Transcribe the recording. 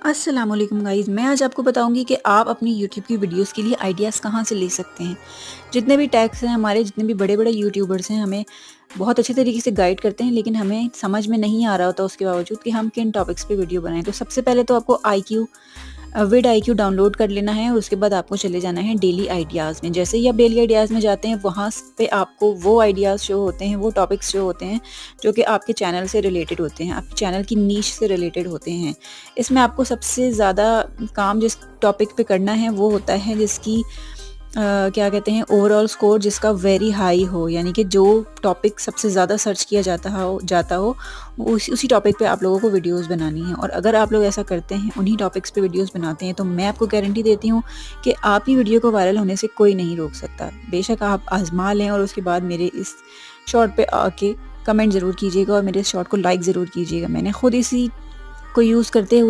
अस्सलाम वालेकुम गाइज़, मैं आज आपको बताऊंगी कि आप अपनी यूट्यूब की वीडियोस के लिए आइडियाज़ कहाँ से ले सकते हैं। जितने भी टैग्स हैं हमारे, जितने भी बड़े बड़े यूट्यूबर्स हैं, हमें बहुत अच्छे तरीके से गाइड करते हैं, लेकिन हमें समझ में नहीं आ रहा होता उसके बावजूद कि हम किन टॉपिक्स पे वीडियो बनाएं। तो सबसे पहले तो आपको विड IQ डाउनलोड कर लेना है और उसके बाद आपको चले जाना है डेली आइडियाज़ में। जैसे ही आप डेली आइडियाज़ में जाते हैं, वहाँ पे आपको वो आइडियाज़ शो होते हैं, वो टॉपिक्स शो होते हैं जो कि आपके चैनल से रिलेटेड होते हैं, आपके चैनल की नीश से रिलेटेड होते हैं। इसमें आपको सबसे ज़्यादा काम जिस टॉपिक पे करना है वो होता है जिसकी क्या कहते हैं, ओवरऑल स्कोर जिसका वेरी हाई हो, यानी कि जो टॉपिक सबसे ज़्यादा सर्च किया जाता हो उसी टॉपिक पे आप लोगों को वीडियोस बनानी है। और अगर आप लोग ऐसा करते हैं, उन्हीं टॉपिक्स पे वीडियोस बनाते हैं, तो मैं आपको गारंटी देती हूँ कि आपकी वीडियो को वायरल होने से कोई नहीं रोक सकता। बेशक आप आजमा लें और उसके बाद मेरे इस शॉर्ट पे आके कमेंट ज़रूर कीजिएगा और मेरे इस शॉर्ट को लाइक ज़रूर कीजिएगा। मैंने खुद इसी को यूज़ करते हुए